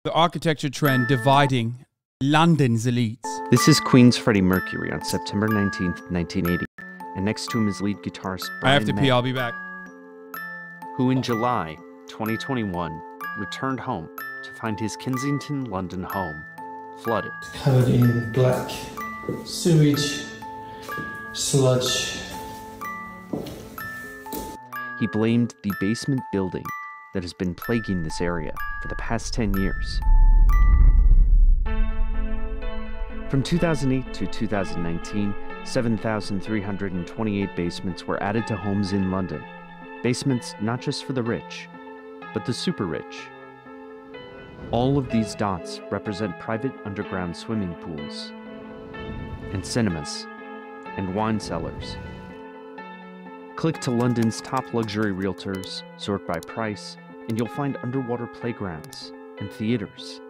The architecture trend dividing London's elites. This is Queen's Freddie Mercury on September 19th, 1980. And next to him is lead guitarist Brian I have to May, pee, I'll be back. who in July 2021 returned home to find his Kensington, London home flooded. Covered in black sewage, sludge. He blamed the basement building that has been plaguing this area for the past 10 years. From 2008 to 2019, 7,328 basements were added to homes in London. Basements not just for the rich, but the super rich. All of these dots represent private underground swimming pools, and cinemas, and wine cellars. Click to London's top luxury realtors, sort by price, and you'll find underwater playgrounds and theaters.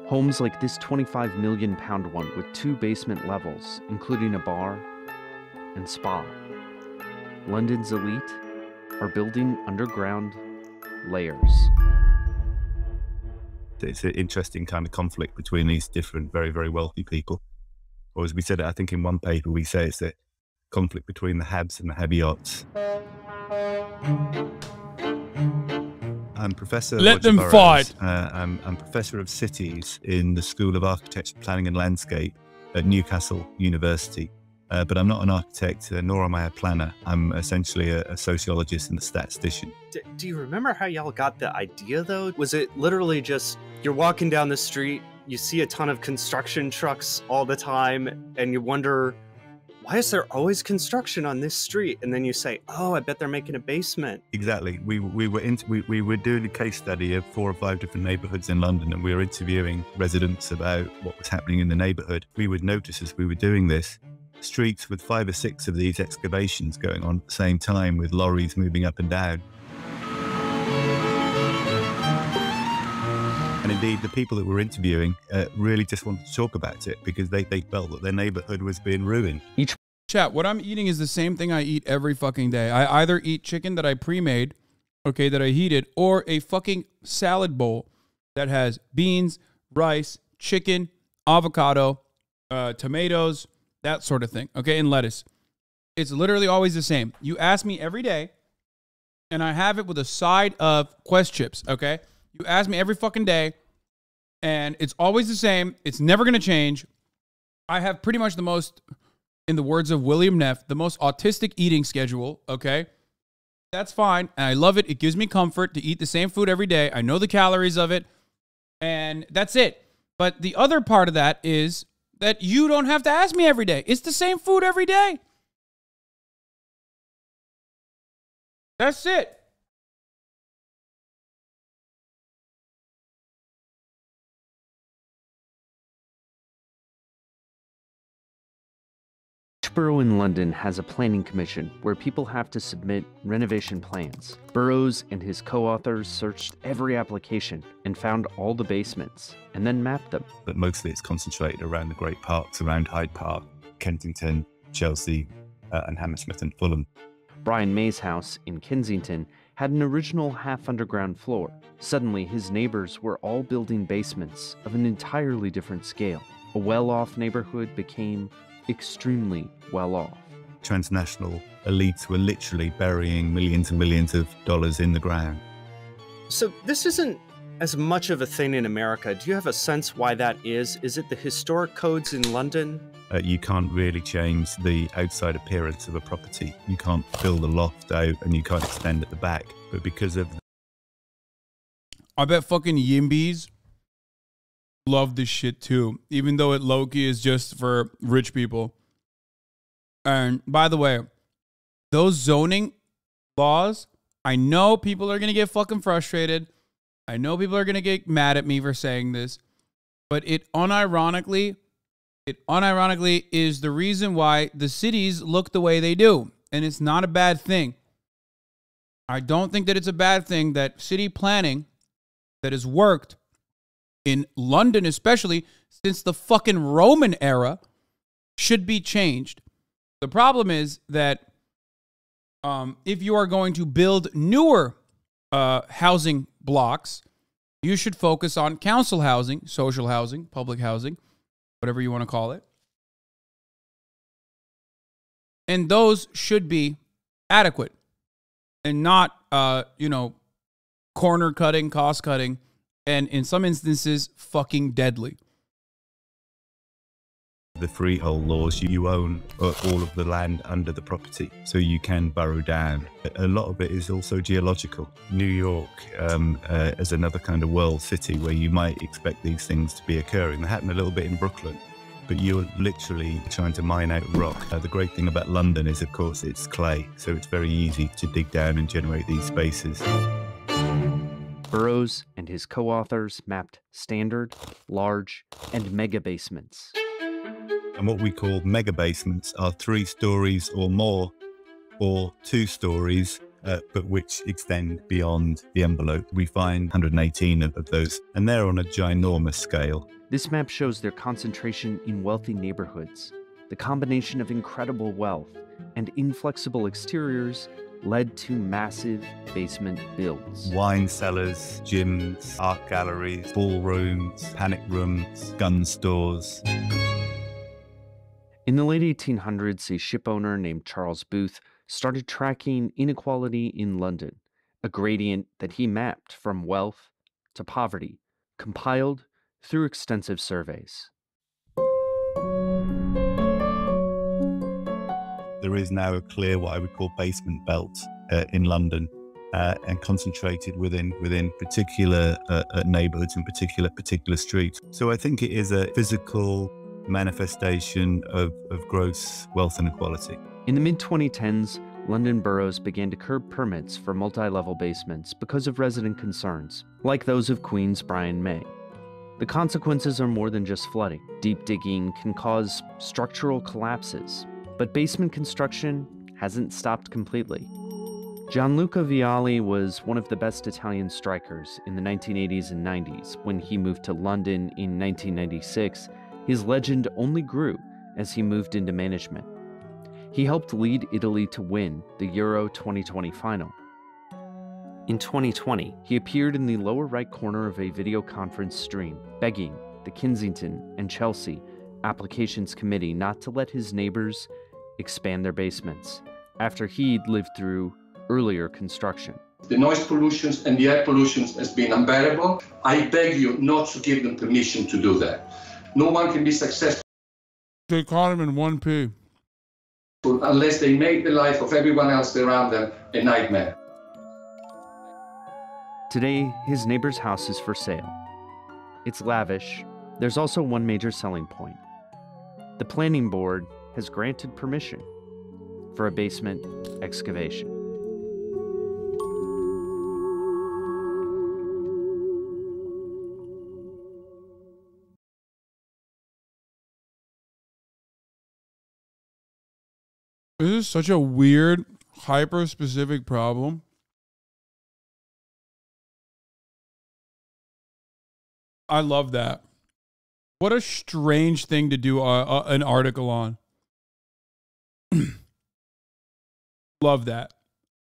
Homes like this £25 million one with 2 basement levels, including a bar and spa. London's elite are building underground layers. It's an interesting kind of conflict between these different, very, very wealthy people. Or as we said, I think in one paper, we say it's a conflict between the haves and the have-yots. I'm Professor Let Roger them Burrows. fight. I'm Professor of Cities in the School of Architecture, Planning and Landscape at Newcastle University. But I'm not an architect, nor am I a planner. I'm essentially a sociologist and a statistician. Do you remember how y'all got the idea, though? Was it literally just you're walking down the street, you see a ton of construction trucks all the time, and you wonder, why is there always construction on this street? And then you say, oh, I bet they're making a basement. Exactly. We were doing a case study of 4 or 5 different neighbourhoods in London, and we were interviewing residents about what was happening in the neighbourhood. We would notice as we were doing this, streets with 5 or 6 of these excavations going on at the same time, with lorries moving up and down. And indeed, the people that we're interviewing really just wanted to talk about it because they felt that their neighbourhood was being ruined. Chat, what I'm eating is the same thing I eat every fucking day. I either eat chicken that I pre-made, okay, that I heated, or a fucking salad bowl that has beans, rice, chicken, avocado, tomatoes, that sort of thing, okay, and lettuce. It's literally always the same. You ask me every day, and I have it with a side of Quest chips, okay? You ask me every fucking day, and it's always the same. It's never going to change. I have pretty much the most, in the words of William Neff, the most autistic eating schedule, okay? That's fine, and I love it. It gives me comfort to eat the same food every day. I know the calories of it, and that's it. But the other part of that is that you don't have to ask me every day. It's the same food every day. That's it. Each borough in London has a planning commission where people have to submit renovation plans. Burrows and his co-authors searched every application and found all the basements, and then mapped them. But mostly it's concentrated around the great parks, around Hyde Park, Kensington, Chelsea, and Hammersmith and Fulham. Brian May's house in Kensington had an original half-underground floor. Suddenly, his neighbors were all building basements of an entirely different scale. A well-off neighborhood became extremely well-off. Transnational elites were literally burying millions and millions of dollars in the ground. So this isn't as much of a thing in America. Do you have a sense why that is? Is it the historic codes in London? You can't really change the outside appearance of a property. You can't build a loft out and you can't extend at the back. But because of... I bet fucking Yimbies love this shit too, even though it low-key is just for rich people. And by the way, those zoning laws, I know people are going to get fucking frustrated. I know people are going to get mad at me for saying this, but it unironically is the reason why the cities look the way they do. And it's not a bad thing. I don't think that it's a bad thing that city planning that has worked in London, especially since the fucking Roman era, should be changed. The problem is that if you are going to build newer housing blocks, You should focus on council housing, social housing, public housing, whatever you want to call it. And those should be adequate and not, corner cutting, cost cutting, and in some instances, fucking deadly. The freehold laws, you own all of the land under the property, so you can burrow down. A lot of it is also geological. New York as another kind of world city where you might expect these things to be occurring. They happen a little bit in Brooklyn, but you're literally trying to mine out rock. The great thing about London is, of course, it's clay, so it's very easy to dig down and generate these spaces. Burroughs and his co-authors mapped standard, large, and mega basements. And what we call mega basements are 3 stories or more, or 2 stories, but which extend beyond the envelope. We find 118 of those, and they're on a ginormous scale. This map shows their concentration in wealthy neighborhoods. The combination of incredible wealth and inflexible exteriors led to massive basement builds. Wine cellars, gyms, art galleries, ballrooms, panic rooms, gun stores. In the late 1800s, a shipowner named Charles Booth started tracking inequality in London, a gradient that he mapped from wealth to poverty, compiled through extensive surveys. There is now a clear, what I would call, basement belt in London, and concentrated within particular neighborhoods and particular streets. So I think it is a physical manifestation of gross wealth inequality. In the mid-2010s, London boroughs began to curb permits for multi-level basements because of resident concerns, like those of Queen's Brian May. The consequences are more than just flooding. Deep digging can cause structural collapses, but basement construction hasn't stopped completely. Gianluca Vialli was one of the best Italian strikers in the 1980s and 90s. When he moved to London in 1996, his legend only grew as he moved into management. He helped lead Italy to win the Euro 2020 final. In 2020, he appeared in the lower right corner of a video conference stream, begging the Kensington and Chelsea Applications Committee not to let his neighbors expand their basements after he'd lived through earlier construction. The noise pollution and the air pollution has been unbearable. I beg you not to give them permission to do that. No one can be successful. They caught him in 1P. Unless they make the life of everyone else around them a nightmare. Today, his neighbor's house is for sale. It's lavish. There's also one major selling point. The planning board has granted permission for a basement excavation. This is such a weird, hyper-specific problem. I love that. What a strange thing to do an article on. Love that.